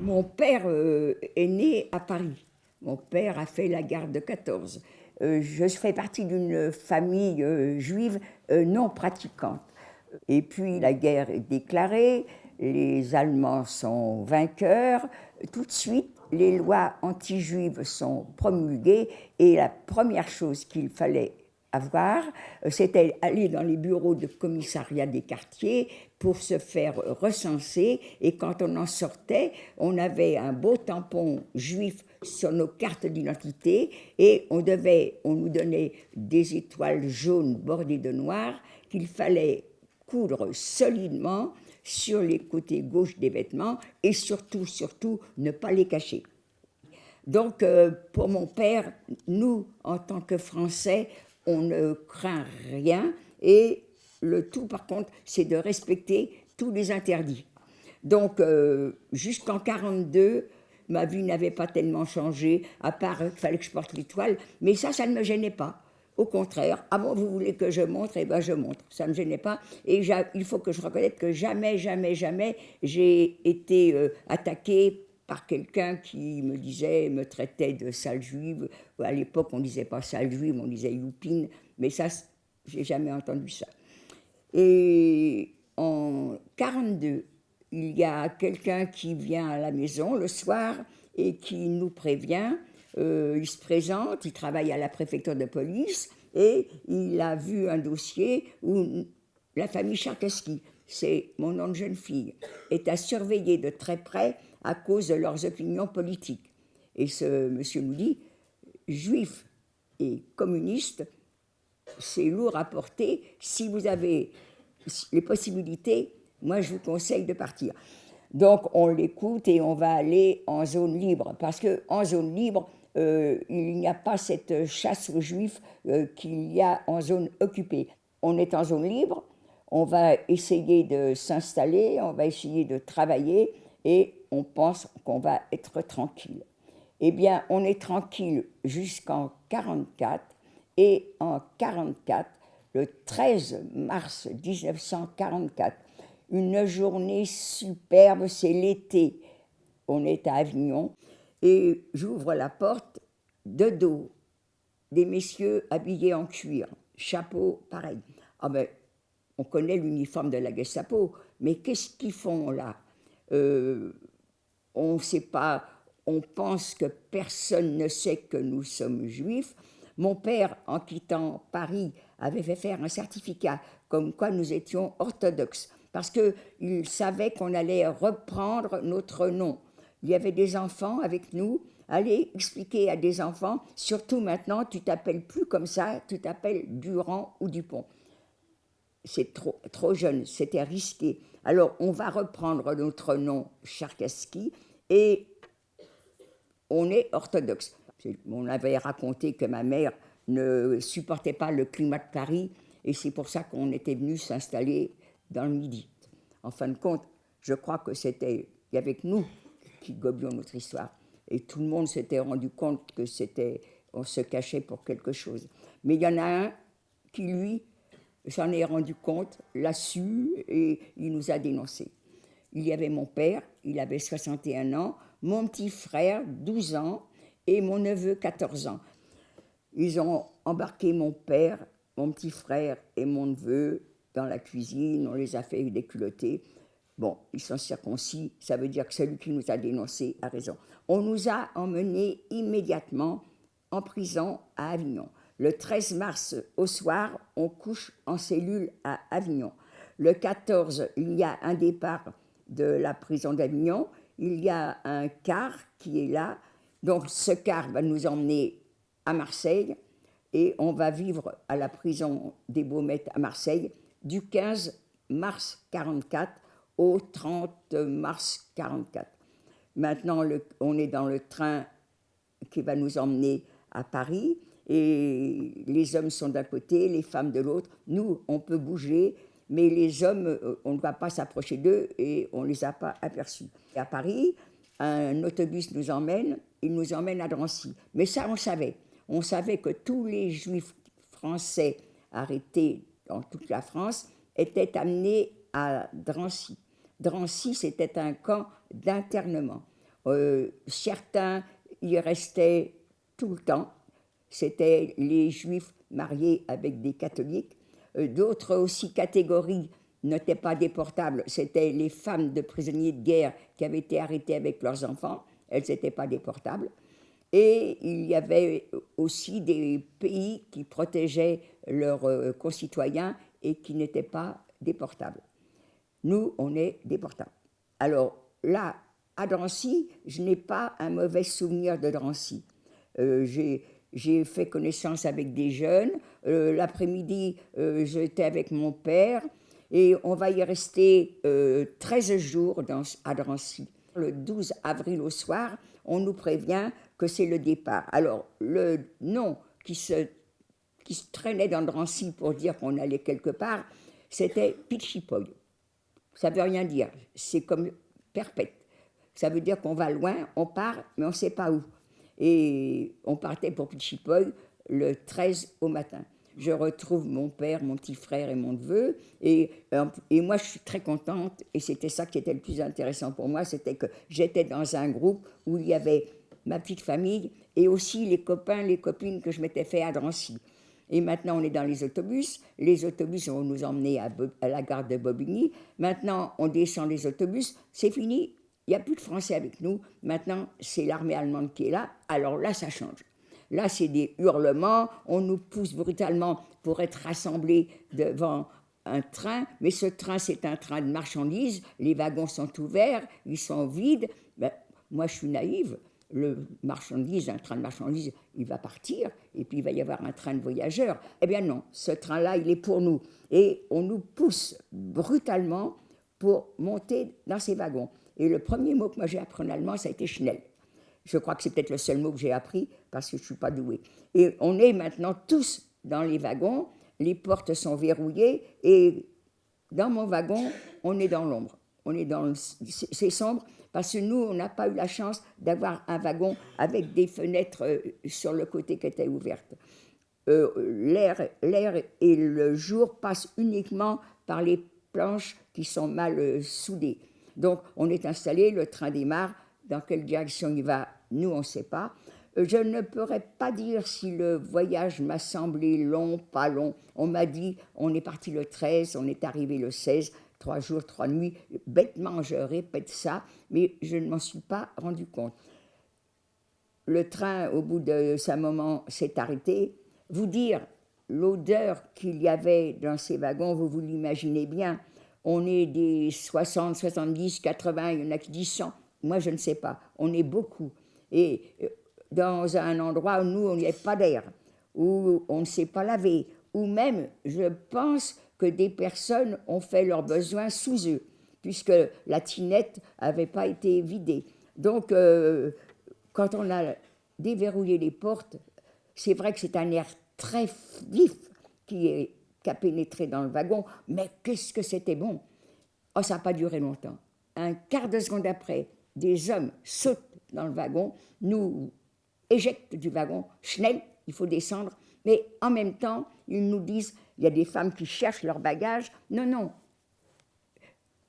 Mon père est né à Paris. Mon père a fait la guerre de 14. Je fais partie d'une famille juive non pratiquante. Et puis la guerre est déclarée, les Allemands sont vainqueurs. Tout de suite, les lois anti-juives sont promulguées et la première chose qu'il fallait avoir, c'était aller dans les bureaux de commissariat des quartiers pour se faire recenser, et quand on en sortait, on avait un beau tampon juif sur nos cartes d'identité et on nous donnait des étoiles jaunes bordées de noir qu'il fallait coudre solidement sur les côtés gauche des vêtements et surtout, ne pas les cacher. Donc, pour mon père, nous, en tant que Français, on ne craint rien, et le tout, par contre, c'est de respecter tous les interdits. Donc, jusqu'en 1942, ma vie n'avait pas tellement changé, à part qu'il fallait que je porte l'étoile, mais ça ne me gênait pas. Au contraire, ah bon, vous voulez que je montre, eh bien je montre, ça ne me gênait pas. Et il faut que je reconnaisse que jamais, j'ai été attaquée par quelqu'un qui me traitait de sale juive. À l'époque, on ne disait pas sale juive, on disait youpine, mais ça, j'ai jamais entendu ça. Et en 1942, il y a quelqu'un qui vient à la maison le soir et qui nous prévient. Il se présente, il travaille à la préfecture de police et il a vu un dossier où la famille Charkowski, c'est mon nom de jeune fille, est à surveiller de très près à cause de leurs opinions politiques. Et ce monsieur nous dit, juif et communiste, c'est lourd à porter. Si vous avez les possibilités, moi je vous conseille de partir. Donc on l'écoute et on va aller en zone libre, parce qu'en zone libre, il n'y a pas cette chasse aux juifs qu'il y a en zone occupée. On est en zone libre, on va essayer de s'installer, on va essayer de travailler et on pense qu'on va être tranquille. Eh bien, on est tranquille jusqu'en 1944, et en 1944, le 13 mars 1944, une journée superbe, c'est l'été, on est à Avignon, et j'ouvre la porte, de dos, des messieurs habillés en cuir, chapeau pareil. Ah ben, on connaît l'uniforme de la Gestapo, mais qu'est-ce qu'ils font là? On ne sait pas, on pense que personne ne sait que nous sommes juifs. Mon père, en quittant Paris, avait fait faire un certificat comme quoi nous étions orthodoxes, parce qu'il savait qu'on allait reprendre notre nom. Il y avait des enfants avec nous. Allez expliquer à des enfants, surtout maintenant, tu t'appelles plus comme ça, tu t'appelles Durand ou Dupont. C'est trop jeune, c'était risqué. Alors on va reprendre notre nom Charkowski et on est orthodoxe. On avait raconté que ma mère ne supportait pas le climat de Paris et c'est pour ça qu'on était venu s'installer dans le Midi. En fin de compte, je crois que c'était avec nous qui gobions notre histoire. Et tout le monde s'était rendu compte que on se cachait pour quelque chose. Mais il y en a un qui, lui, s'en est rendu compte, l'a su et il nous a dénoncés. Il y avait mon père, il avait 61 ans, mon petit frère, 12 ans, et mon neveu, 14 ans. Ils ont embarqué mon père, mon petit frère et mon neveu dans la cuisine, on les a fait déculotter. Bon, ils sont circoncis, ça veut dire que celui qui nous a dénoncés a raison. On nous a emmenés immédiatement en prison à Avignon. Le 13 mars au soir, on couche en cellule à Avignon. Le 14, il y a un départ de la prison d'Avignon. Il y a un car qui est là. Donc ce car va nous emmener à Marseille et on va vivre à la prison des Baumettes à Marseille du 15 mars 1944 au 30 mars 1944. Maintenant, on est dans le train qui va nous emmener à Paris et les hommes sont d'un côté, les femmes de l'autre. Nous, on peut bouger, mais les hommes, on ne va pas s'approcher d'eux et on ne les a pas aperçus. Et à Paris, un autobus nous emmène, il nous emmène à Drancy. Mais ça, on savait. On savait que tous les juifs français arrêtés dans toute la France étaient amenés à Drancy. Drancy, c'était un camp d'internement. Certains y restaient tout le temps. C'était les juifs mariés avec des catholiques. D'autres aussi catégories n'étaient pas déportables. C'était les femmes de prisonniers de guerre qui avaient été arrêtées avec leurs enfants. Elles n'étaient pas déportables. Et il y avait aussi des pays qui protégeaient leurs concitoyens et qui n'étaient pas déportables. Nous, on est déportables. Alors là, à Drancy, je n'ai pas un mauvais souvenir de Drancy. J'ai fait connaissance avec des jeunes. L'après-midi, j'étais avec mon père et on va y rester 13 jours à Drancy. Le 12 avril au soir, on nous prévient que c'est le départ. Alors, le nom qui se traînait dans Drancy pour dire qu'on allait quelque part, c'était Pichipoy. Ça ne veut rien dire, c'est comme perpète. Ça veut dire qu'on va loin, on part, mais on ne sait pas où. Et on partait pour Pichipoy le 13 au matin. Je retrouve mon père, mon petit frère et mon neveu, et moi je suis très contente, et c'était ça qui était le plus intéressant pour moi, c'était que j'étais dans un groupe où il y avait ma petite famille, et aussi les copains, les copines que je m'étais fait à Drancy. Et maintenant, on est dans les autobus. Les autobus vont nous emmener à la gare de Bobigny. Maintenant, on descend les autobus. C'est fini. Il n'y a plus de Français avec nous. Maintenant, c'est l'armée allemande qui est là. Alors là, ça change. Là, c'est des hurlements. On nous pousse brutalement pour être rassemblés devant un train. Mais ce train, c'est un train de marchandises. Les wagons sont ouverts. Ils sont vides. Ben, moi, je suis naïve. Le marchandise, un train de marchandises, il va partir, et puis il va y avoir un train de voyageurs. Eh bien non, ce train-là, il est pour nous. Et on nous pousse brutalement pour monter dans ces wagons. Et le premier mot que moi j'ai appris en allemand, ça a été Schnell. Je crois que c'est peut-être le seul mot que j'ai appris, parce que je ne suis pas douée. Et on est maintenant tous dans les wagons, les portes sont verrouillées, et dans mon wagon, on est dans l'ombre. C'est sombre, parce que nous, on n'a pas eu la chance d'avoir un wagon avec des fenêtres sur le côté qui étaient ouvertes. L'air et le jour passent uniquement par les planches qui sont mal soudées. Donc, on est installé, le train démarre. Dans quelle direction il va, nous, on ne sait pas. Je ne pourrais pas dire si le voyage m'a semblé long, pas long. On m'a dit, on est parti le 13, on est arrivé le 16, 3 jours, 3 nuits. Bêtement, je répète ça, mais je ne m'en suis pas rendu compte. Le train, au bout de ce moment, s'est arrêté. Vous dire l'odeur qu'il y avait dans ces wagons, vous l'imaginez bien. On est des 60, 70, 80, il y en a qui disent 100. Moi, je ne sais pas. On est beaucoup. Et dans un endroit où nous, on n'y a pas d'air, où on ne s'est pas laver, où même, je pense que des personnes ont fait leurs besoins sous eux, puisque la tinette n'avait pas été vidée. Donc, quand on a déverrouillé les portes, c'est vrai que c'est un air très vif qui a pénétré dans le wagon, mais qu'est-ce que c'était bon! Oh, ça n'a pas duré longtemps. Un quart de seconde après, des hommes sautent dans le wagon, nous éjectent du wagon, Schnell, il faut descendre, mais en même temps, ils nous disent, il y a des femmes qui cherchent leur bagage, non, non,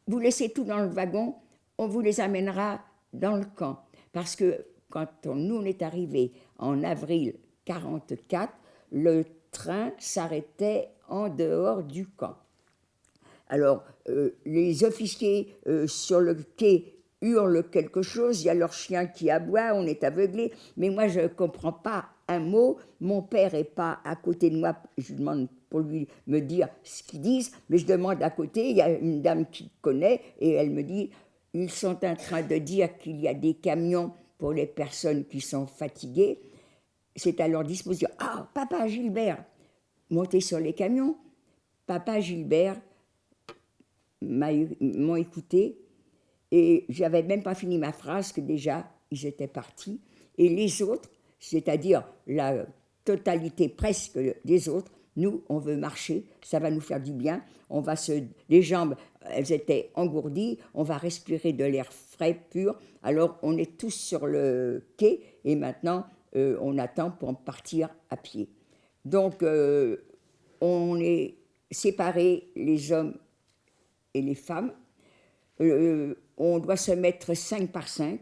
vous laissez tout dans le wagon, on vous les amènera dans le camp. Parce que quand nous, on est arrivés en avril 1944, le train s'arrêtait en dehors du camp. Alors, les officiers sur le quai hurlent quelque chose, il y a leur chien qui aboie, on est aveuglé, mais moi je ne comprends pas un mot, mon père n'est pas à côté de moi, je lui demande pour lui me dire ce qu'ils disent, mais je demande à côté, il y a une dame qui connaît, et elle me dit, ils sont en train de dire qu'il y a des camions pour les personnes qui sont fatiguées, c'est à leur disposition. Ah, papa Gilbert, montez sur les camions, papa Gilbert m'ont écouté, et j'avais même pas fini ma phrase que déjà ils étaient partis, et les autres, c'est-à-dire la totalité presque des autres, nous on veut marcher, ça va nous faire du bien, les jambes elles étaient engourdies, on va respirer de l'air frais, pur, alors on est tous sur le quai et maintenant on attend pour partir à pied. Donc on est séparés les hommes et les femmes. On doit se mettre 5 par 5.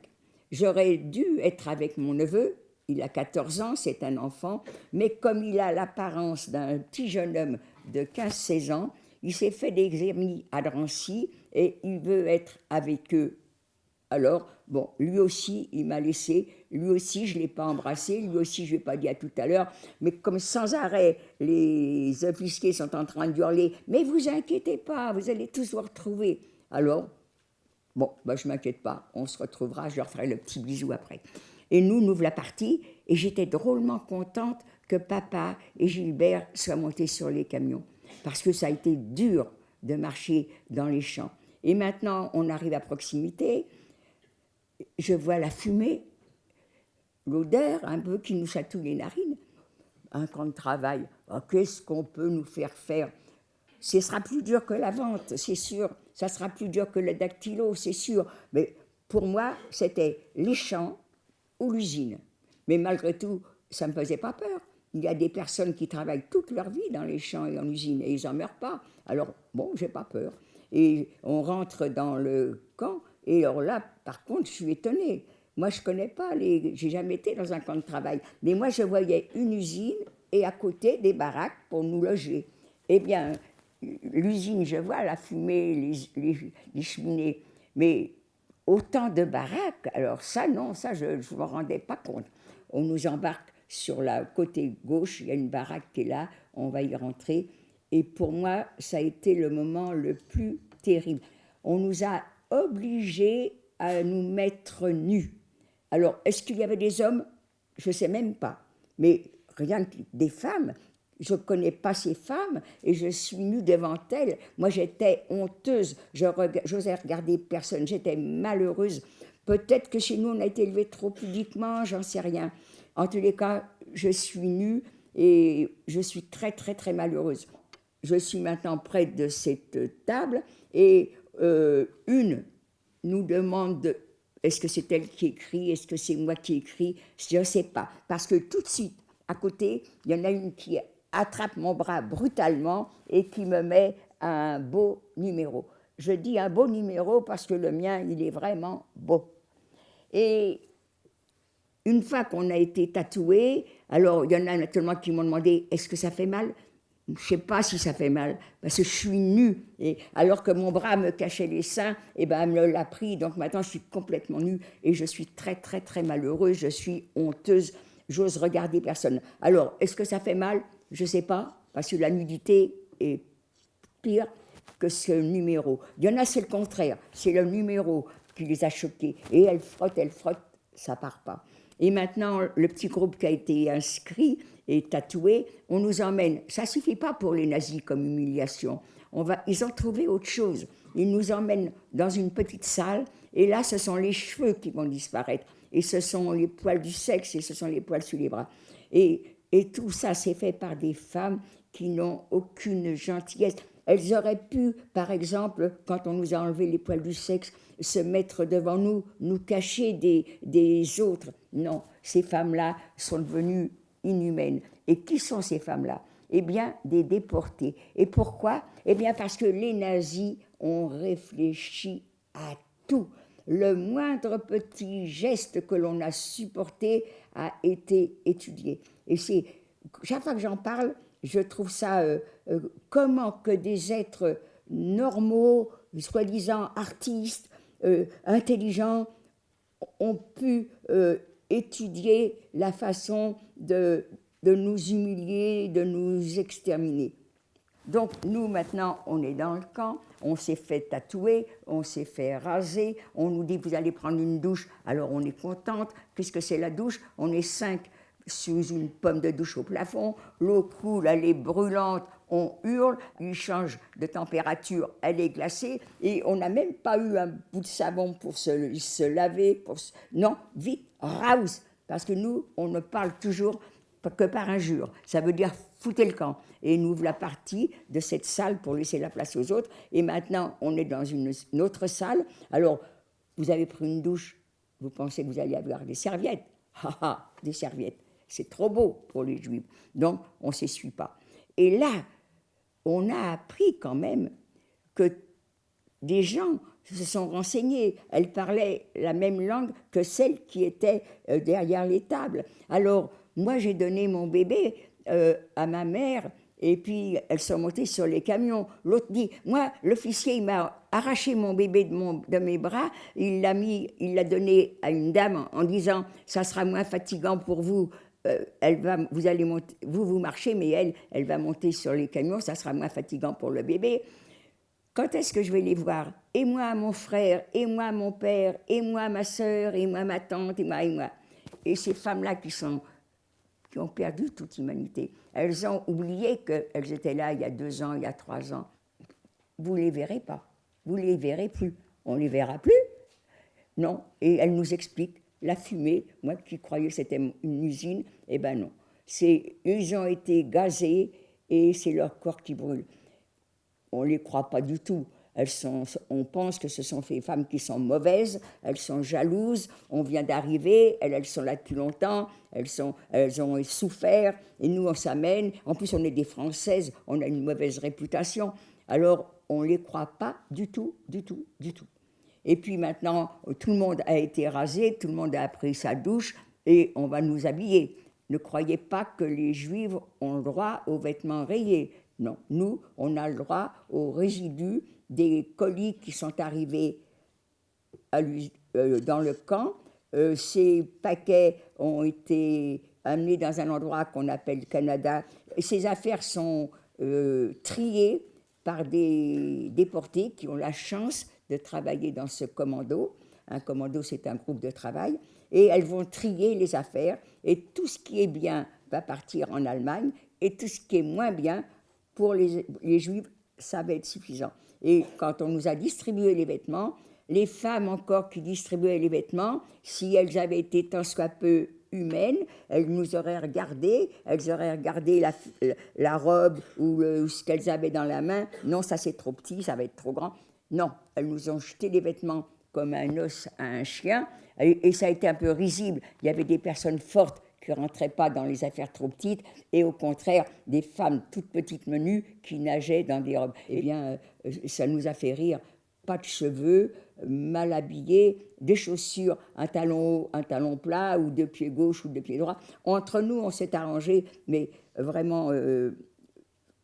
J'aurais dû être avec mon neveu, il a 14 ans, c'est un enfant, mais comme il a l'apparence d'un petit jeune homme de 15-16 ans, il s'est fait des amis à Drancy et il veut être avec eux. Alors, bon, lui aussi, il m'a laissé, lui aussi, je ne l'ai pas embrassé, lui aussi, je ne l'ai pas dit à tout à l'heure, mais comme sans arrêt, les officiers sont en train de hurler « Mais vous inquiétez pas, vous allez tous vous retrouver !» Alors, bon, ben, je ne m'inquiète pas, on se retrouvera, je leur ferai le petit bisou après. Et nous voilà partis, et j'étais drôlement contente que papa et Gilbert soient montés sur les camions, parce que ça a été dur de marcher dans les champs. Et maintenant, on arrive à proximité, je vois la fumée, l'odeur un peu qui nous chatouille les narines. Un camp de travail, oh, qu'est-ce qu'on peut nous faire faire? Ce sera plus dur que la vente, c'est sûr. Ça sera plus dur que le dactylo, c'est sûr. Mais pour moi, c'était les champs ou l'usine. Mais malgré tout, ça ne me faisait pas peur. Il y a des personnes qui travaillent toute leur vie dans les champs et en usine et ils n'en meurent pas. Alors, bon, j'ai pas peur. Et on rentre dans le camp et alors là, par contre, je suis étonnée. Moi, je ne connais pas, j'ai jamais été dans un camp de travail. Mais moi, je voyais une usine et à côté des baraques pour nous loger. Eh bien, l'usine, je vois la fumée, les cheminées, mais autant de baraques, alors ça, non, ça, je ne me rendais pas compte. On nous embarque sur la côté gauche, il y a une baraque qui est là, on va y rentrer. Et pour moi, ça a été le moment le plus terrible. On nous a obligés à nous mettre nus. Alors, est-ce qu'il y avait des hommes? Je ne sais même pas. Mais rien que des femmes, je ne connais pas ces femmes et je suis nue devant elles. Moi, j'étais honteuse, j'osais regarder personne, j'étais malheureuse. Peut-être que chez nous, on a été élevés trop pudiquement, j'en sais rien. En tous les cas, je suis nue et je suis très, très, très malheureuse. Je suis maintenant près de cette table et une nous demande est-ce que c'est elle qui écrit, est-ce que c'est moi qui écris, je ne sais pas. Parce que tout de suite, à côté, il y en a une qui attrape mon bras brutalement et qui me met un beau numéro. Je dis un beau numéro parce que le mien, il est vraiment beau. Et une fois qu'on a été tatoué, alors il y en a naturellement qui m'ont demandé est-ce que ça fait mal? Je ne sais pas si ça fait mal, parce que je suis nue. Et alors que mon bras me cachait les seins, et ben, elle me l'a pris. Donc maintenant, je suis complètement nue et je suis très, très, très malheureuse. Je suis honteuse. J'ose regarder personne. Alors, est-ce que ça fait mal? Je ne sais pas, parce que la nudité est pire que ce numéro. Il y en a, c'est le contraire. C'est le numéro qui les a choqués. Et elle frotte, ça ne part pas. Et maintenant, le petit groupe qui a été inscrit et tatoué, on nous emmène. Ça ne suffit pas pour les nazis comme humiliation. Ils ont trouvé autre chose. Ils nous emmènent dans une petite salle, et là, ce sont les cheveux qui vont disparaître. Et ce sont les poils du sexe, et ce sont les poils sous les bras. Et tout ça, c'est fait par des femmes qui n'ont aucune gentillesse. Elles auraient pu, par exemple, quand on nous a enlevé les poils du sexe, se mettre devant nous, nous cacher des autres. Non, ces femmes-là sont devenues inhumaines. Et qui sont ces femmes-là? Eh bien, des déportés. Et pourquoi? Eh bien, parce que les nazis ont réfléchi à tout. Le moindre petit geste que l'on a supporté a été étudié. Et c'est, chaque fois que j'en parle, je trouve ça, comment que des êtres normaux, soi-disant artistes, intelligents, ont pu étudier la façon de nous humilier, de nous exterminer. Donc nous maintenant, on est dans le camp, on s'est fait tatouer, on s'est fait raser, on nous dit vous allez prendre une douche, alors on est contente. Qu'est-ce que c'est la douche? On est 5 sous une pomme de douche au plafond, l'eau coule, elle est brûlante, on hurle, il change de température, elle est glacée, et on n'a même pas eu un bout de savon pour se laver, non, vite, rouse, parce que nous, on ne parle toujours que par injure, ça veut dire foutez le camp, et nous voilà partis de cette salle pour laisser la place aux autres, et maintenant on est dans une autre salle, alors vous avez pris une douche, vous pensez que vous allez avoir des serviettes, des serviettes. C'est trop beau pour les Juifs. Donc, on ne s'essuie pas. Et là, on a appris quand même que des gens se sont renseignés. Elle parlait la même langue que celle qui était derrière les tables. Alors, moi, j'ai donné mon bébé à ma mère, et puis elles sont montées sur les camions. L'autre dit, moi, l'officier, il m'a arraché mon bébé de mes bras, il l'a donné à une dame en disant, ça sera moins fatigant pour vous. Vous allez monter, vous marchez, mais elle va monter sur les camions, ça sera moins fatigant pour le bébé. Quand est-ce que je vais les voir? Et moi, mon frère, et moi, mon père, et moi, ma sœur, et moi, ma tante, et moi, et moi. Et ces femmes-là qui ont perdu toute humanité, elles ont oublié qu'elles étaient là il y a 2 ans, il y a 3 ans. Vous ne les verrez pas, vous ne les verrez plus. On ne les verra plus? Non. Et elles nous expliquent la fumée, moi qui croyais que c'était une usine, eh ben non. Ils ont été gazés et c'est leur corps qui brûle. On ne les croit pas du tout. On pense que ce sont des femmes qui sont mauvaises, elles sont jalouses, on vient d'arriver, elles sont là depuis longtemps, elles ont souffert, et nous on s'amène. En plus on est des Françaises, on a une mauvaise réputation. Alors on ne les croit pas du tout, du tout, du tout. Et puis maintenant, tout le monde a été rasé, tout le monde a pris sa douche, et on va nous habiller. Ne croyez pas que les Juives ont le droit aux vêtements rayés. Non, nous, on a le droit aux résidus des colis qui sont arrivés dans le camp. Ces paquets ont été amenés dans un endroit qu'on appelle Canada. Ces affaires sont triées par des déportés qui ont la chance de travailler dans ce commando. Un commando, c'est un groupe de travail. Et elles vont trier les affaires. Et tout ce qui est bien va partir en Allemagne. Et tout ce qui est moins bien, pour les Juifs, ça va être suffisant. Et quand on nous a distribué les vêtements, les femmes encore qui distribuaient les vêtements, si elles avaient été tant soit peu humaines, elles nous auraient regardé, la robe ou ce qu'elles avaient dans la main. Non, ça c'est trop petit, ça va être trop grand. Non, elles nous ont jeté les vêtements comme un os à un chien, et ça a été un peu risible. Il y avait des personnes fortes qui ne rentraient pas dans les affaires trop petites, et au contraire, des femmes toutes petites menues qui nageaient dans des robes. Eh bien, ça nous a fait rire. Pas de cheveux, mal habillés, des chaussures, un talon haut, un talon plat, ou 2 pieds gauche ou 2 pieds droits. Entre nous, on s'est arrangé, mais vraiment,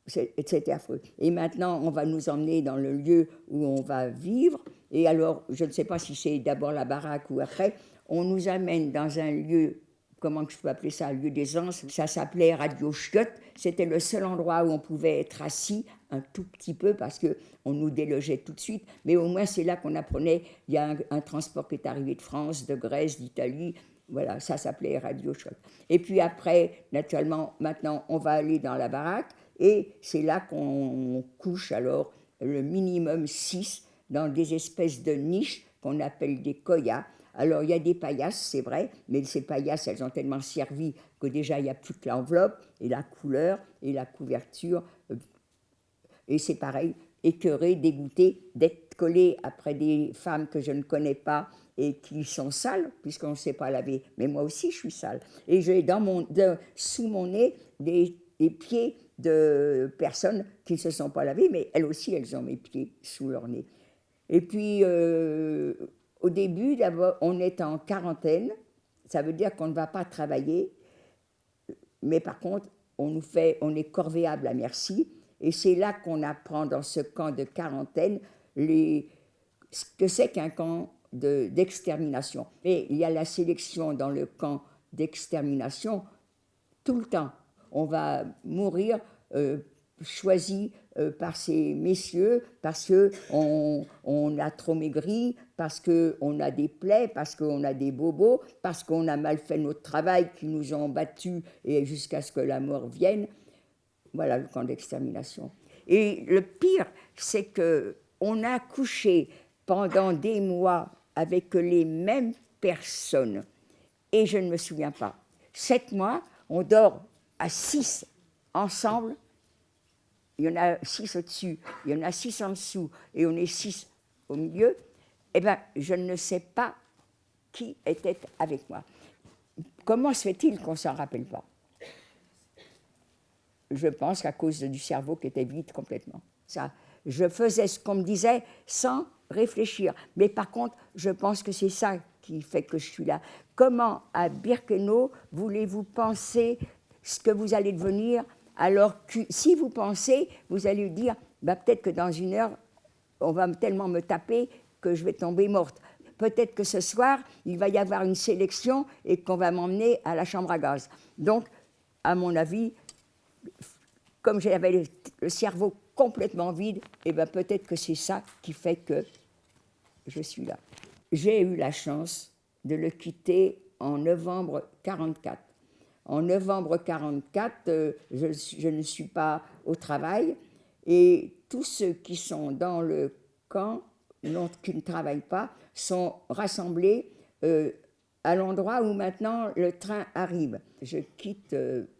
c'était affreux. Et maintenant, on va nous emmener dans le lieu où on va vivre. Et alors, je ne sais pas si c'est d'abord la baraque ou après, on nous amène dans un lieu, comment je peux appeler ça, un lieu d'aisance, ça s'appelait Radio Chiotte. C'était le seul endroit où on pouvait être assis un tout petit peu parce qu'on nous délogeait tout de suite. Mais au moins, c'est là qu'on apprenait, il y a un transport qui est arrivé de France, de Grèce, d'Italie. Voilà, ça s'appelait Radio Chiotte. Et puis après, naturellement, maintenant, on va aller dans la baraque. Et c'est là qu'on couche alors le minimum 6 dans des espèces de niches qu'on appelle des koyas. Alors il y a des paillasses, c'est vrai, mais ces paillasses, elles ont tellement servi que déjà il n'y a plus que l'enveloppe et la couleur et la couverture. Et c'est pareil, écœuré, dégoûté d'être collé après des femmes que je ne connais pas et qui sont sales, puisqu'on ne sait pas laver. Mais moi aussi, je suis sale. Et j'ai sous mon nez des pieds de personnes qui ne se sont pas lavées, mais elles aussi, elles ont mes pieds sous leur nez. Et puis, au début, d'abord, on est en quarantaine, ça veut dire qu'on ne va pas travailler, mais par contre, on est corvéable à merci, et c'est là qu'on apprend dans ce camp de quarantaine ce que c'est qu'un camp d'extermination. Et il y a la sélection dans le camp d'extermination tout le temps. On va mourir choisi par ces messieurs parce qu'on a trop maigri, parce qu'on a des plaies, parce qu'on a des bobos, parce qu'on a mal fait notre travail, qui nous ont battus et jusqu'à ce que la mort vienne. Voilà le camp d'extermination. Et le pire, c'est qu'on a couché pendant des mois avec les mêmes personnes. Et je ne me souviens pas. 7 mois, on dort à 6 ensemble. Il y en a 6 au-dessus, il y en a 6 en dessous, et on est 6 au milieu. Eh bien, je ne sais pas qui était avec moi. Comment se fait-il qu'on ne s'en rappelle pas? Je pense qu'à cause du cerveau qui était vide complètement. Ça, je faisais ce qu'on me disait sans réfléchir. Mais par contre, je pense que c'est ça qui fait que je suis là. Comment, à Birkenau, voulez-vous penser ce que vous allez devenir, alors que si vous pensez, vous allez dire, bah, peut-être que dans 1 heure, on va tellement me taper que je vais tomber morte. Peut-être que ce soir, il va y avoir une sélection et qu'on va m'emmener à la chambre à gaz. Donc, à mon avis, comme j'avais le cerveau complètement vide, eh ben peut-être que c'est ça qui fait que je suis là. J'ai eu la chance de le quitter en novembre 1944. En novembre 1944, je ne suis pas au travail et tous ceux qui sont dans le camp, qui ne travaillent pas, sont rassemblés à l'endroit où maintenant le train arrive. Je quitte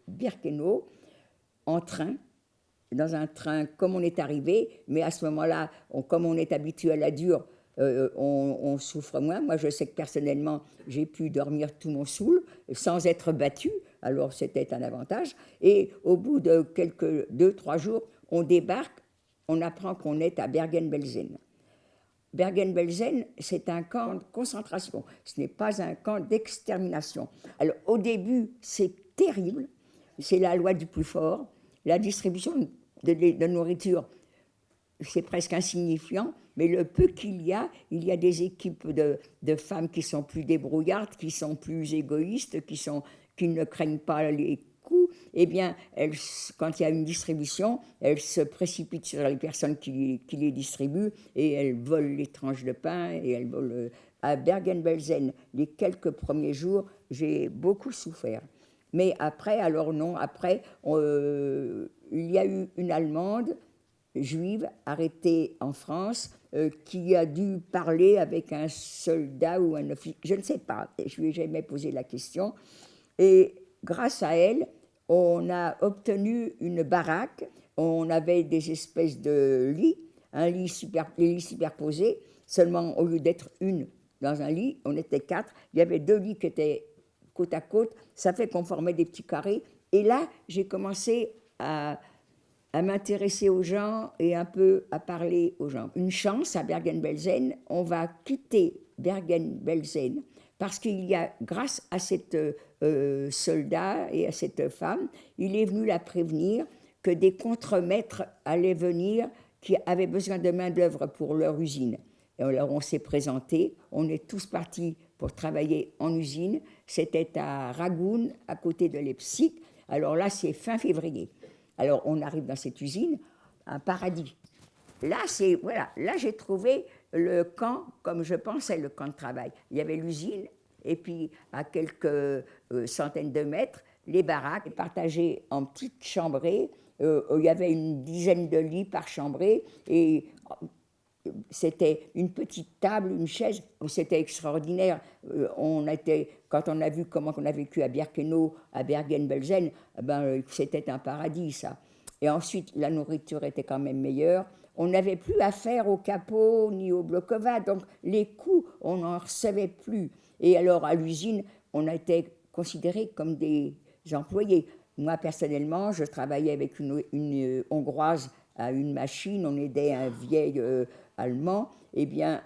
Birkenau en train, dans un train comme on est arrivé, mais à ce moment-là, comme on est habitué à la dure, on souffre moins. Moi, je sais que personnellement, j'ai pu dormir tout mon soul sans être battu, alors c'était un avantage. Et au bout de 2-3 jours, on débarque, on apprend qu'on est à Bergen-Belsen. Bergen-Belsen, c'est un camp de concentration, ce n'est pas un camp d'extermination. Alors au début, c'est terrible, c'est la loi du plus fort, la distribution de nourriture, c'est presque insignifiant, mais le peu qu'il y a des équipes de femmes qui sont plus débrouillardes, qui sont plus égoïstes, qui ne craignent pas les coups. Eh bien, quand il y a une distribution, elles se précipitent sur les personnes qui les distribuent et elles volent les tranches de pain et elles volent. À Bergen-Belsen, les quelques premiers jours, j'ai beaucoup souffert. Mais après, alors non, après, il y a eu une Allemande juive arrêtée en France qui a dû parler avec un soldat ou un officier, je ne sais pas, je ne lui ai jamais posé la question. Et grâce à elle, on a obtenu une baraque, on avait des espèces de lits, les lits superposés, seulement au lieu d'être une dans un lit, on était 4, il y avait 2 lits qui étaient côte à côte, ça fait qu'on formait des petits carrés. Et là, j'ai commencé à m'intéresser aux gens et un peu à parler aux gens. Une chance, à Bergen-Belsen, on va quitter Bergen-Belsen parce qu'il y a, grâce à cet soldat et à cette femme, il est venu la prévenir que des contremaîtres allaient venir qui avaient besoin de main-d'œuvre pour leur usine. Et alors on s'est présenté, on est tous partis pour travailler en usine. C'était à Ragun, à côté de Leipzig. Alors là, c'est fin février. Alors on arrive dans cette usine, un paradis. Là, là j'ai trouvé le camp comme je pensais le camp de travail. Il y avait l'usine et puis à quelques centaines de mètres, les baraques partagées en petites chambrées. Il y avait une dizaine de lits par chambrée et c'était une petite table, une chaise, c'était extraordinaire. Quand on a vu comment on a vécu à Birkenau, à Bergen-Belsen, c'était un paradis, ça. Et ensuite, la nourriture était quand même meilleure. On n'avait plus affaire au capot ni au blocova, donc les coûts, on n'en recevait plus. Et alors, à l'usine, on a été considérés comme des employés. Moi, personnellement, je travaillais avec une Hongroise à une machine, on aidait un vieil allemand. Eh bien,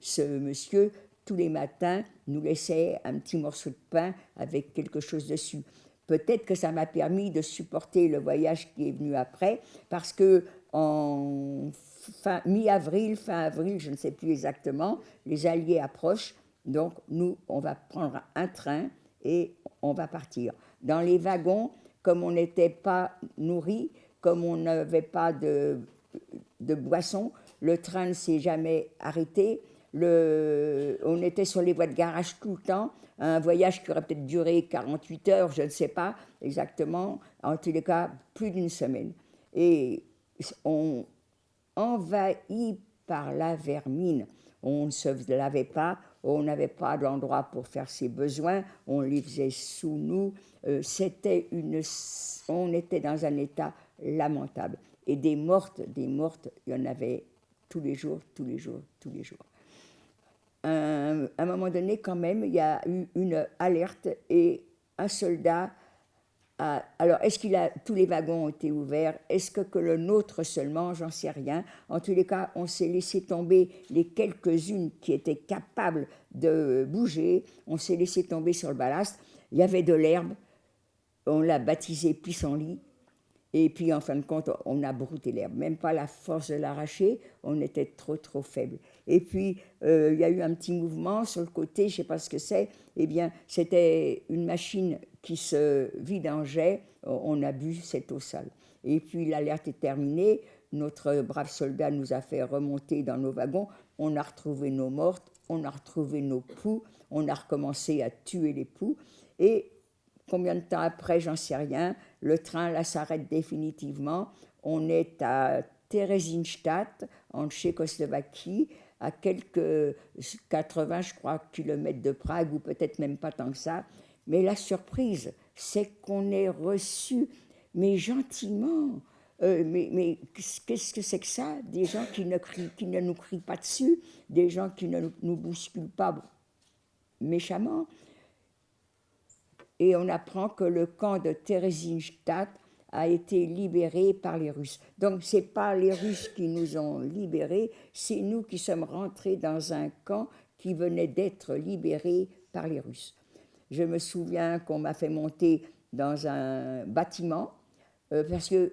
ce monsieur, tous les matins, nous laissait un petit morceau de pain avec quelque chose dessus. Peut-être que ça m'a permis de supporter le voyage qui est venu après, parce que mi-avril, fin avril, je ne sais plus exactement, les Alliés approchent, donc nous, on va prendre un train et on va partir. Dans les wagons, comme on n'était pas nourris, comme on n'avait pas de boisson, le train ne s'est jamais arrêté. On était sur les voies de garage tout le temps, un voyage qui aurait peut-être duré 48 heures, je ne sais pas exactement, en tous les cas plus d'une semaine. Et on envahi par la vermine. On ne se lavait pas, on n'avait pas d'endroit pour faire ses besoins, on les faisait sous nous. On était dans un état lamentable. Et des mortes, il y en avait tous les jours. À un moment donné, quand même, il y a eu une alerte et un soldat Alors, est-ce tous les wagons ont été ouverts? Est-ce que le nôtre seulement? J'en sais rien. En tous les cas, on s'est laissé tomber les quelques-unes qui étaient capables de bouger. On s'est laissé tomber sur le ballast. Il y avait de l'herbe. On l'a baptisé pissenlit. Et puis, en fin de compte, on a brouté l'herbe. Même pas la force de l'arracher, on était trop faible. Et puis, il y a eu un petit mouvement sur le côté, je ne sais pas ce que c'est. Eh bien, c'était une machine qui se vidangeait. On a bu cette eau sale. Et puis, l'alerte est terminée. Notre brave soldat nous a fait remonter dans nos wagons. On a retrouvé nos mortes, on a retrouvé nos poux. On a recommencé à tuer les poux. Et combien de temps après, j'en sais rien. Le train, là, s'arrête définitivement. On est à Theresienstadt, en Tchécoslovaquie, à quelques 80, je crois, kilomètres de Prague, ou peut-être même pas tant que ça. Mais la surprise, c'est qu'on est reçu, mais gentiment. Mais qu'est-ce que c'est que ça? Des gens qui ne nous crient pas dessus, des gens qui ne nous bousculent pas méchamment. Et on apprend que le camp de Theresienstadt a été libéré par les Russes. Donc, ce n'est pas les Russes qui nous ont libérés, c'est nous qui sommes rentrés dans un camp qui venait d'être libéré par les Russes. Je me souviens qu'on m'a fait monter dans un bâtiment, parce que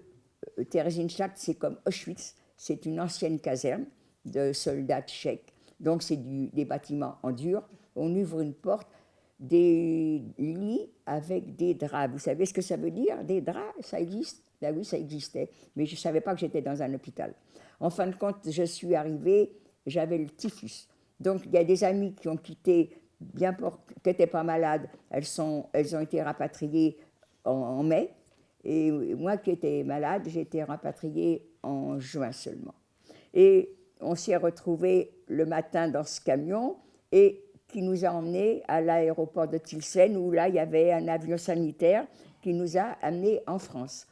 Theresienstadt, c'est comme Auschwitz, c'est une ancienne caserne de soldats tchèques, donc c'est des bâtiments en dur. On ouvre une porte, des lits avec des draps. Vous savez ce que ça veut dire, des draps? Ça existe? Ben oui, ça existait, mais je ne savais pas que j'étais dans un hôpital. En fin de compte, je suis arrivée, j'avais le typhus. Donc, il y a des amis qui ont quitté, qui n'étaient pas malades, elles ont été rapatriées en mai, et moi qui étais malade, j'ai été rapatriée en juin seulement. Et on s'est retrouvés le matin dans ce camion, et qui nous a emmenés à l'aéroport de Tilsen, où là, il y avait un avion sanitaire qui nous a amenés en France.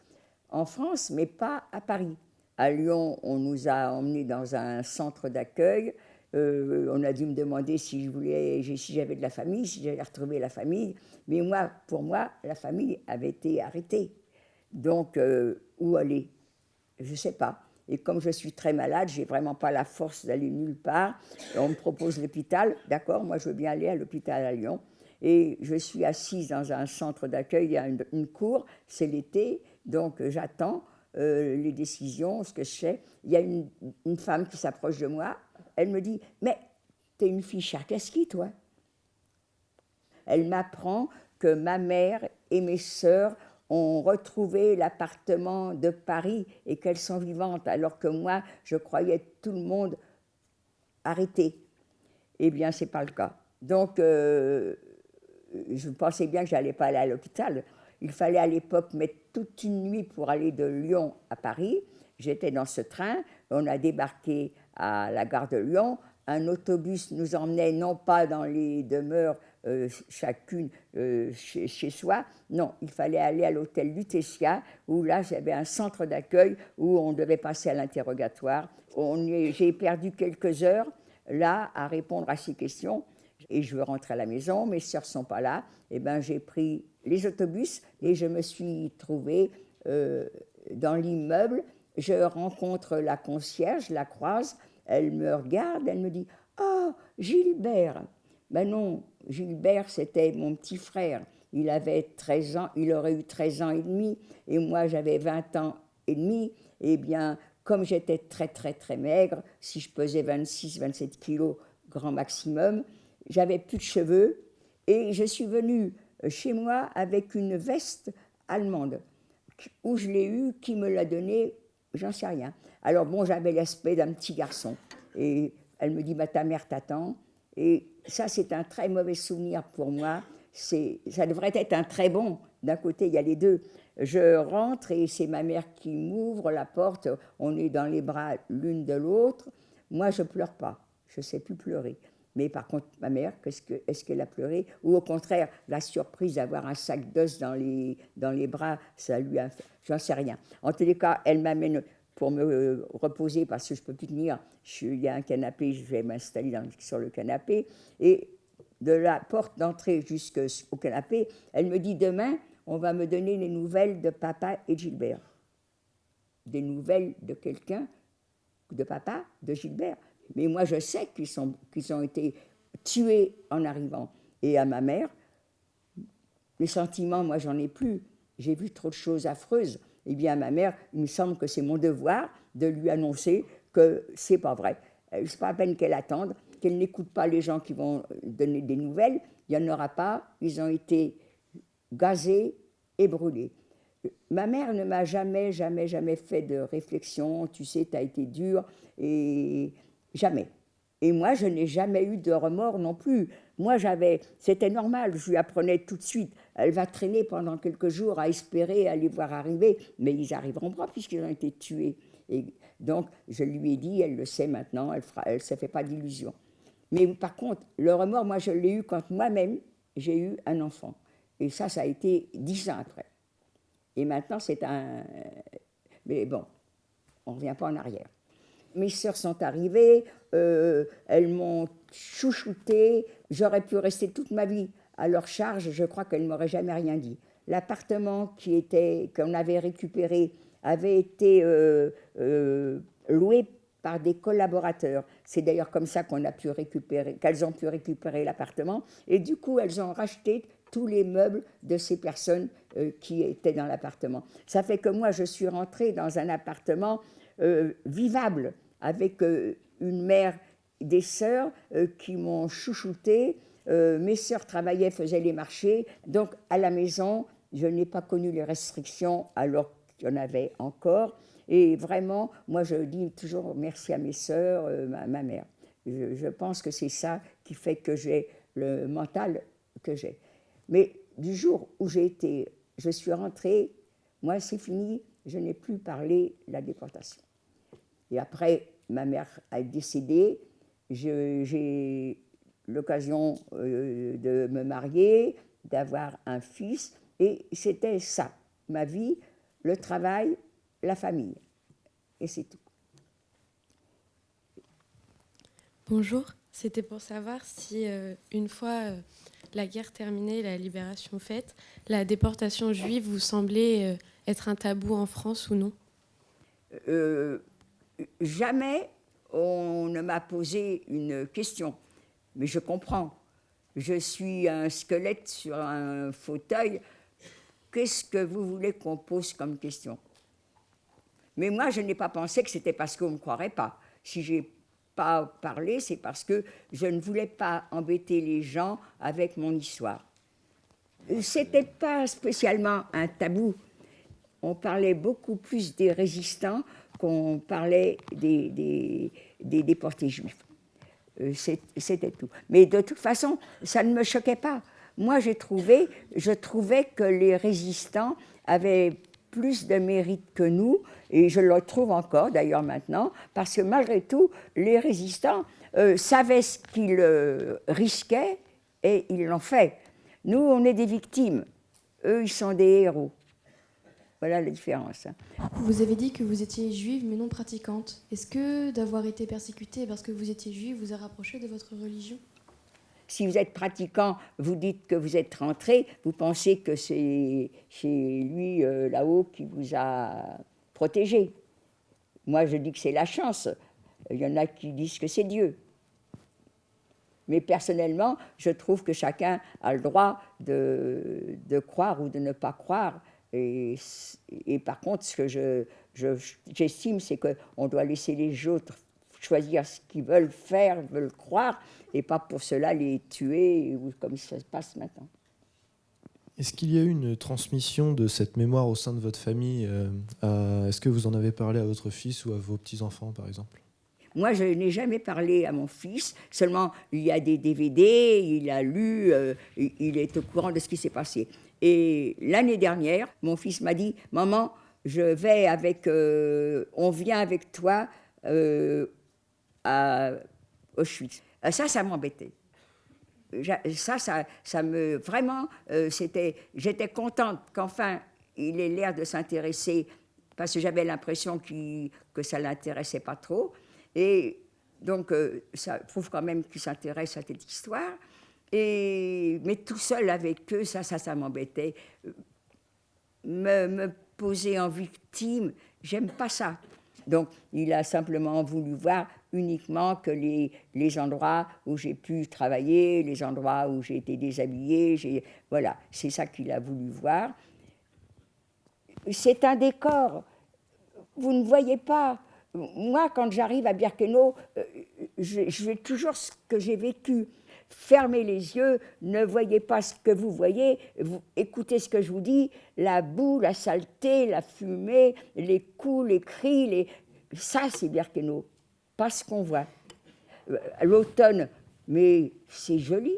En France, mais pas à Paris. À Lyon, on nous a emmenés dans un centre d'accueil. On a dû me demander si j'avais de la famille, si j'allais retrouver la famille. Mais pour moi, la famille avait été arrêtée. Donc, où aller? Je ne sais pas. Et comme je suis très malade, je n'ai vraiment pas la force d'aller nulle part. Et on me propose l'hôpital. D'accord, moi je veux bien aller à l'hôpital à Lyon. Et je suis assise dans un centre d'accueil, il y a une cour, c'est l'été, donc j'attends les décisions, ce que je fais. Il y a une femme qui s'approche de moi, elle me dit « Mais t'es une fille Tcherkassky, toi ?» Elle m'apprend que ma mère et mes sœurs ont retrouvé l'appartement de Paris et qu'elles sont vivantes, alors que moi, je croyais tout le monde arrêté. Eh bien, ce n'est pas le cas. Donc, je pensais bien que je n'allais pas aller à l'hôpital. Il fallait à l'époque mettre toute une nuit pour aller de Lyon à Paris. J'étais dans ce train, on a débarqué à la gare de Lyon. Un autobus nous emmenait non pas dans les demeures chacune chez soi, non, il fallait aller à l'hôtel Lutetia, où là j'avais un centre d'accueil où on devait passer à l'interrogatoire. J'ai perdu quelques heures là à répondre à ces questions et je veux rentrer à la maison, mes sœurs ne sont pas là, et ben j'ai pris les autobus et je me suis trouvée dans l'immeuble. Je rencontre la concierge, je la croise, elle me regarde, elle me dit « Oh, Gilbert !» Ben non, Gilbert, c'était mon petit frère. Il avait 13 ans, il aurait eu 13 ans et demi, et moi j'avais 20 ans et demi. Eh bien, comme j'étais très maigre, si je pesais 26-27 kilos, grand maximum, j'avais plus de cheveux, et je suis venue chez moi avec une veste allemande, où je l'ai eue, qui me l'a donnée, j'en sais rien. Alors bon, j'avais l'aspect d'un petit garçon, et elle me dit bah, « ta mère t'attend », et ça c'est un très mauvais souvenir pour moi, ça devrait être un très bon, d'un côté il y a les deux. Je rentre et c'est ma mère qui m'ouvre la porte, on est dans les bras l'une de l'autre, moi je pleure pas, je ne sais plus pleurer. Mais par contre, ma mère, est-ce qu'elle a pleuré? Ou au contraire, la surprise d'avoir un sac d'os dans les bras, ça lui a fait... J'en sais rien. En tous les cas, elle m'amène pour me reposer parce que je ne peux plus tenir. Il y a un canapé, je vais m'installer sur le canapé. Et de la porte d'entrée jusqu'au canapé, elle me dit, demain, on va me donner les nouvelles de papa et de Gilbert. Des nouvelles de quelqu'un, de papa, de Gilbert. Mais moi, je sais qu'ils ont été tués en arrivant. Et à ma mère, les sentiments, moi, j'en ai plus. J'ai vu trop de choses affreuses. Eh bien, à ma mère, il me semble que c'est mon devoir de lui annoncer que c'est pas vrai. C'est pas à peine qu'elle attende, qu'elle n'écoute pas les gens qui vont donner des nouvelles. Il n'y en aura pas. Ils ont été gazés et brûlés. Ma mère ne m'a jamais fait de réflexion. Tu sais, tu as été dure. Et jamais. Et moi, je n'ai jamais eu de remords non plus. Moi, c'était normal, je lui apprenais tout de suite. Elle va traîner pendant quelques jours à espérer aller voir arriver, mais ils n'arriveront pas puisqu'ils ont été tués. Et donc, je lui ai dit, elle le sait maintenant, elle ne se fait pas d'illusions. Mais par contre, le remords, moi, je l'ai eu quand moi-même, j'ai eu un enfant. Et ça a été 10 ans après. Et maintenant, c'est un... Mais bon, on ne revient pas en arrière. Mes sœurs sont arrivées, elles m'ont chouchoutée, j'aurais pu rester toute ma vie à leur charge, je crois qu'elles ne m'auraient jamais rien dit. L'appartement qu'on avait récupéré avait été loué par des collaborateurs. C'est d'ailleurs comme ça qu'elles ont pu récupérer l'appartement. Et du coup, elles ont racheté tous les meubles de ces personnes qui étaient dans l'appartement. Ça fait que moi, je suis rentrée dans un appartement vivable, avec une mère, des sœurs qui m'ont chouchoutée. Mes sœurs travaillaient, faisaient les marchés. Donc, à la maison, je n'ai pas connu les restrictions alors qu'il y en avait encore. Et vraiment, moi, je dis toujours merci à mes sœurs, ma mère. Je pense que c'est ça qui fait que j'ai le mental que j'ai. Mais du jour où je suis rentrée, moi, c'est fini, je n'ai plus parlé de la déportation. Et après, ma mère a décédé, j'ai l'occasion de me marier, d'avoir un fils, et c'était ça, ma vie, le travail, la famille, et c'est tout. Bonjour, c'était pour savoir si une fois la guerre terminée, la libération faite, la déportation juive vous semblait être un tabou en France ou non ? Jamais on ne m'a posé une question, mais je comprends. Je suis un squelette sur un fauteuil. Qu'est-ce que vous voulez qu'on pose comme question? Mais moi, je n'ai pas pensé que c'était parce qu'on ne me croirait pas. Si je n'ai pas parlé, c'est parce que je ne voulais pas embêter les gens avec mon histoire. Ce n'était pas spécialement un tabou. On parlait beaucoup plus des résistants qu'on parlait des déportés juifs. C'était tout. Mais de toute façon, ça ne me choquait pas. Moi, je trouvais que les résistants avaient plus de mérite que nous, et je le trouve encore d'ailleurs maintenant, parce que malgré tout, les résistants savaient ce qu'ils risquaient et ils l'ont fait. Nous, on est des victimes. Eux, ils sont des héros. Voilà la différence. Vous avez dit que vous étiez juive mais non pratiquante. Est-ce que d'avoir été persécutée parce que vous étiez juive vous a rapproché de votre religion ? Si vous êtes pratiquant, vous dites que vous êtes rentré, vous pensez que c'est lui là-haut qui vous a protégé. Moi, je dis que c'est la chance. Il y en a qui disent que c'est Dieu. Mais personnellement, je trouve que chacun a le droit de croire ou de ne pas croire. Et par contre, ce que j'estime, c'est qu'on doit laisser les autres choisir ce qu'ils veulent faire, veulent croire, et pas pour cela les tuer, ou comme ça se passe maintenant. Est-ce qu'il y a eu une transmission de cette mémoire au sein de votre famille Est-ce que vous en avez parlé à votre fils ou à vos petits-enfants, par exemple ? Moi, je n'ai jamais parlé à mon fils, seulement il y a des DVD, il a lu, il est au courant de ce qui s'est passé. Et l'année dernière, mon fils m'a dit « Maman, on vient avec toi à Auschwitz. » Ça m'embêtait. Ça me... Vraiment, j'étais contente qu'enfin, il ait l'air de s'intéresser, parce que j'avais l'impression que ça ne l'intéressait pas trop. Et donc, ça prouve quand même qu'il s'intéresse à cette histoire. Mais tout seul avec eux, ça m'embêtait. me poser en victime, j'aime pas ça. Donc, il a simplement voulu voir uniquement que les endroits où j'ai pu travailler, les endroits où j'ai été déshabillée, voilà, c'est ça qu'il a voulu voir. C'est un décor. Vous ne voyez pas. Moi, quand j'arrive à Birkenau, je vais toujours ce que j'ai vécu. Fermez les yeux, ne voyez pas ce que vous voyez, écoutez ce que je vous dis, la boue, la saleté, la fumée, les coups, les cris, ça c'est Birkenau, pas ce qu'on voit. L'automne, mais c'est joli.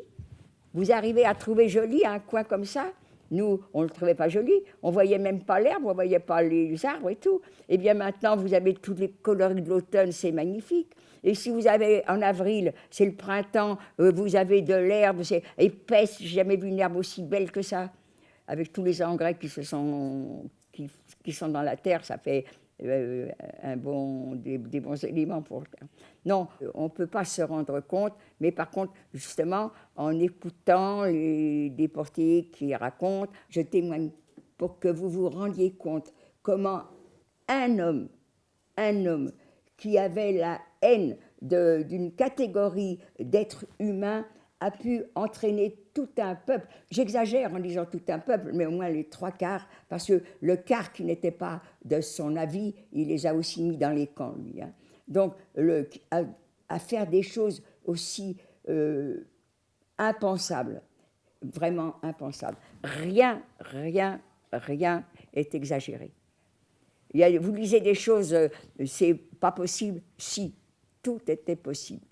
Vous arrivez à trouver joli un coin comme ça? Nous, on ne le trouvait pas joli, on ne voyait même pas l'herbe, on ne voyait pas les arbres et tout. Eh bien maintenant, vous avez tous les coloris de l'automne, c'est magnifique. Et si vous avez en avril, c'est le printemps, vous avez de l'herbe, c'est épaisse, j'ai jamais vu une herbe aussi belle que ça. Avec tous les engrais qui sont dans la terre, ça fait des bons éléments pour le terre. Non, on ne peut pas se rendre compte, mais par contre, justement, en écoutant les déportés qui racontent, je témoigne pour que vous vous rendiez compte comment un homme qui avait la haine d'une catégorie d'êtres humains a pu entraîner tout un peuple. J'exagère en disant tout un peuple, mais au moins les 3/4, parce que le quart qui n'était pas de son avis, il les a aussi mis dans les camps, lui. Hein. Donc, à faire des choses aussi impensables, vraiment impensables. Rien est exagéré. Vous lisez des choses, c'est pas possible. Si, tout était possible.